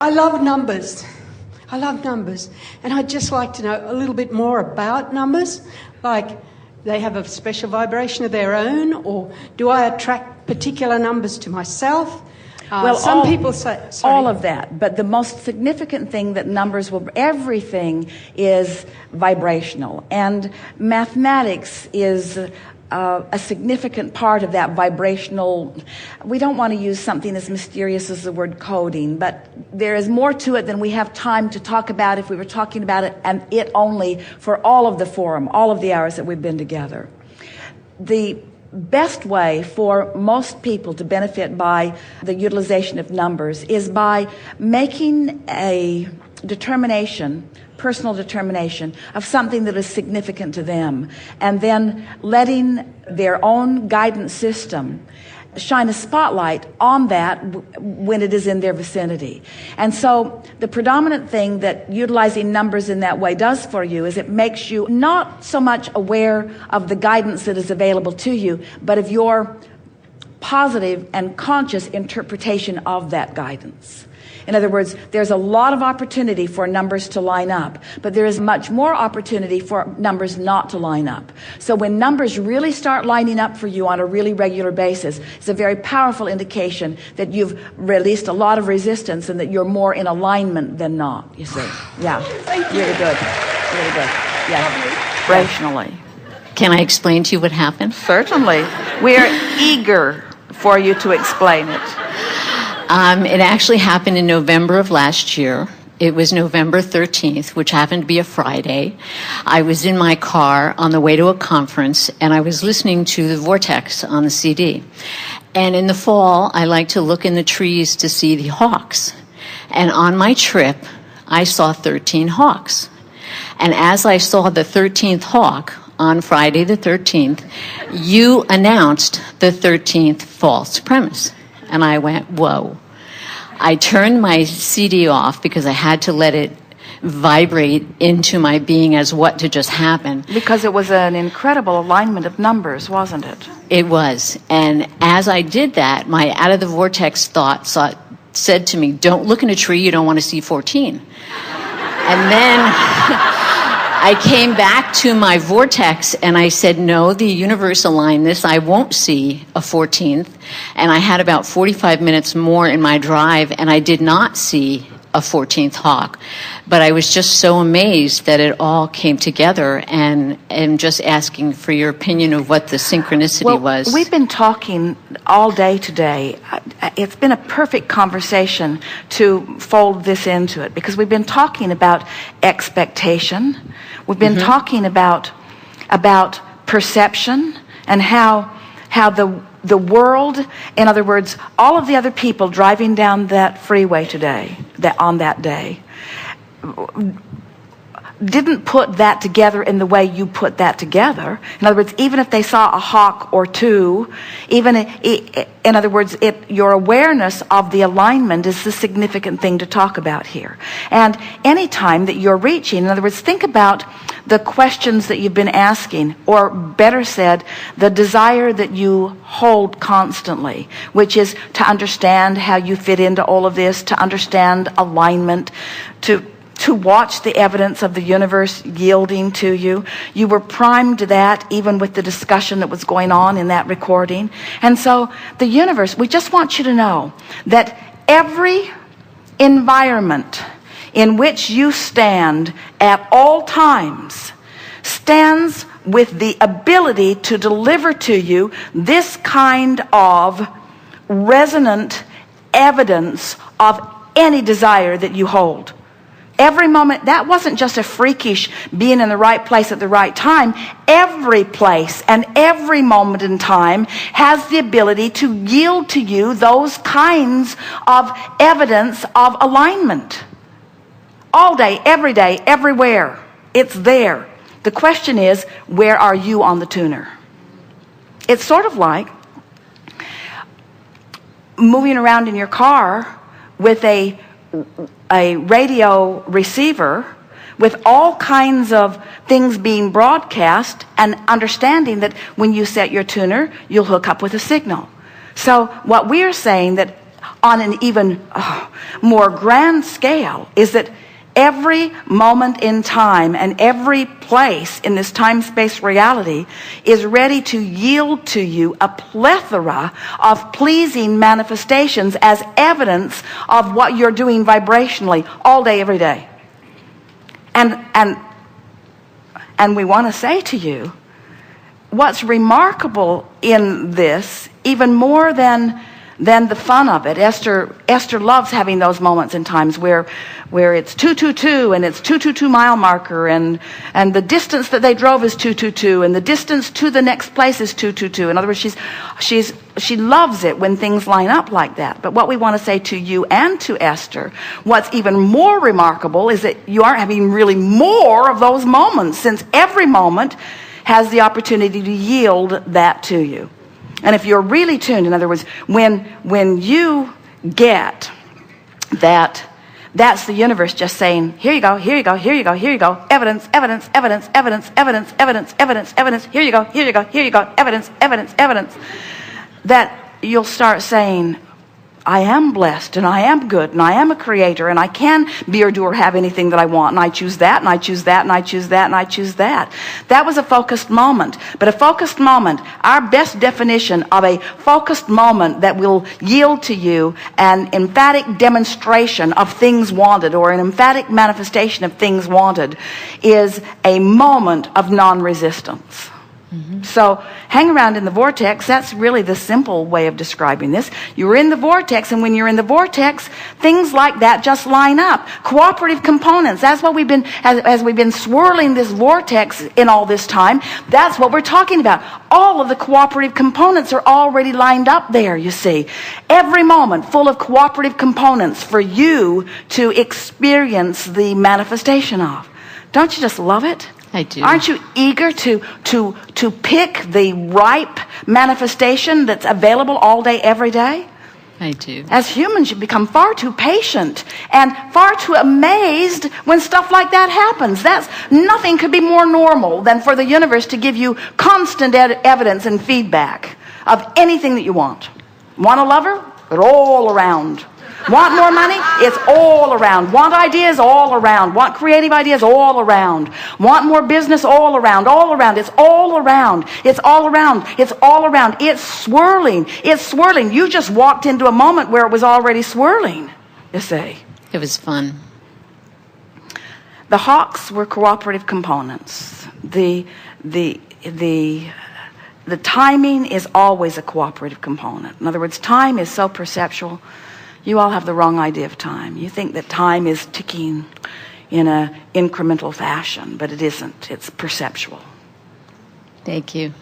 I love numbers. I love numbers. And I'd just like to know a little bit more about numbers. Like, they have a special vibration of their own, or do I attract particular numbers to myself? Well, some people say... Sorry. All of that. But the most significant thing that numbers will... Everything is vibrational. And mathematics is... a significant part of that vibrational. We don't want to use something as mysterious as the word coding, but there is more to it than we have time to talk about if we were talking about it and it only for all of the forum, all of the hours that we've been together. The best way for most people to benefit by the utilization of numbers is by making a determination, personal determination of something that is significant to them, and then letting their own guidance system shine a spotlight on that when it is in their vicinity. And so the predominant thing that utilizing numbers in that way does for you is it makes you not so much aware of the guidance that is available to you, but of your positive and conscious interpretation of that guidance. In other words, there's a lot of opportunity for numbers to line up, but there is much more opportunity for numbers not to line up. So when numbers really start lining up for you on a really regular basis, it's a very powerful indication that you've released a lot of resistance and that you're more in alignment than not, you see. Yeah. Thank you. Really good. Really good. Yeah. Rationally. Can I explain to you what happened? Certainly. We're eager for you to explain it. It actually happened in November of last year. It was November 13th, which happened to be a Friday. I was in my car on the way to a conference, and I was listening to the Vortex on the CD. And in the fall, I like to look in the trees to see the hawks. And on my trip, I saw 13 hawks. And as I saw the 13th hawk on Friday the 13th, you announced the 13th false premise. And I went, whoa. I turned my CD off because I had to let it vibrate into my being as what to just happen. Because it was an incredible alignment of numbers, wasn't it? It was. And as I did that, my out of the vortex thought said to me, don't look in a tree, you don't want to see 14. And then I came back to my vortex and I said, no, the universe aligned this. I won't see a 14th. And I had about 45 minutes more in my drive and I did not see a 14th hawk. But I was just so amazed that it all came together, and just asking for your opinion of what the synchronicity was. We've been talking all day today. It's been a perfect conversation to fold this into it, because we've been talking about expectation. We've been talking about perception and how the world, in other words, all of the other people driving down that freeway today, on that day, didn't put that together in the way you put that together. In other words, even if they saw a hawk or two, in other words, your awareness of the alignment is the significant thing to talk about here. And any time that you're reaching, in other words, think about the questions that you've been asking, or better said, the desire that you hold constantly, which is to understand how you fit into all of this, to understand alignment, to watch the evidence of the universe yielding to you. You were primed to that even with the discussion that was going on in that recording. And so the universe, we just want you to know that every environment in which you stand at all times stands with the ability to deliver to you this kind of resonant evidence of any desire that you hold. Every moment, that wasn't just a freakish being in the right place at the right time. Every place and every moment in time has the ability to yield to you those kinds of evidence of alignment. All day, everywhere. It's there. The question is, where are you on the tuner? It's sort of like moving around in your car with a radio receiver with all kinds of things being broadcast, and understanding that when you set your tuner, you'll hook up with a signal. So what we're saying, that on an even more grand scale is that every moment in time and every place in this time-space reality is ready to yield to you a plethora of pleasing manifestations as evidence of what you're doing vibrationally all day, every day. And we want to say to you, what's remarkable in this, even more than the fun of it. Esther loves having those moments and times where it's 222 and it's 222 mile marker and the distance that they drove is 222 and the distance to the next place is 222. In other words, she loves it when things line up like that. But what we want to say to you and to Esther, what's even more remarkable is that you aren't having really more of those moments, since every moment has the opportunity to yield that to you. And if you're really tuned, in other words, when you get that, that's the universe just saying, here you go, here you go, here you go, here you go, evidence, evidence, evidence, evidence, evidence, evidence, evidence, evidence, here you go, here you go, here you go, evidence, evidence, evidence, that you'll start saying, I am blessed and I am good and I am a creator and I can be or do or have anything that I want, and I choose that and I choose that and I choose that and I choose that. That was a focused moment. But a focused moment, our best definition of a focused moment that will yield to you an emphatic demonstration of things wanted, or an emphatic manifestation of things wanted, is a moment of non-resistance. So hang around in the vortex. That's really the simple way of describing this. You're in the vortex, and when you're in the vortex, things like that just line up. Cooperative components. That's what we've been, as we've been swirling this vortex in all this time, that's what we're talking about. All of the cooperative components are already lined up there, you see. Every moment full of cooperative components for you to experience the manifestation of. Don't you just love it? I do. Aren't you eager to pick the ripe manifestation that's available all day, every day? I do. As humans, you become far too patient and far too amazed when stuff like that happens. Nothing could be more normal than for the universe to give you constant evidence and feedback of anything that you want. Want a lover? They're all around. Want more money? It's all around. Want ideas? All around. Want creative ideas? All around. Want more business? All around. All around. It's all around. It's all around. It's all around. It's swirling. It's swirling. You just walked into a moment where it was already swirling, you see. It was fun. The hawks were cooperative components. The timing is always a cooperative component. In other words, time is so perceptual. You all have the wrong idea of time. You think that time is ticking in an incremental fashion, but it isn't. It's perceptual. Thank you.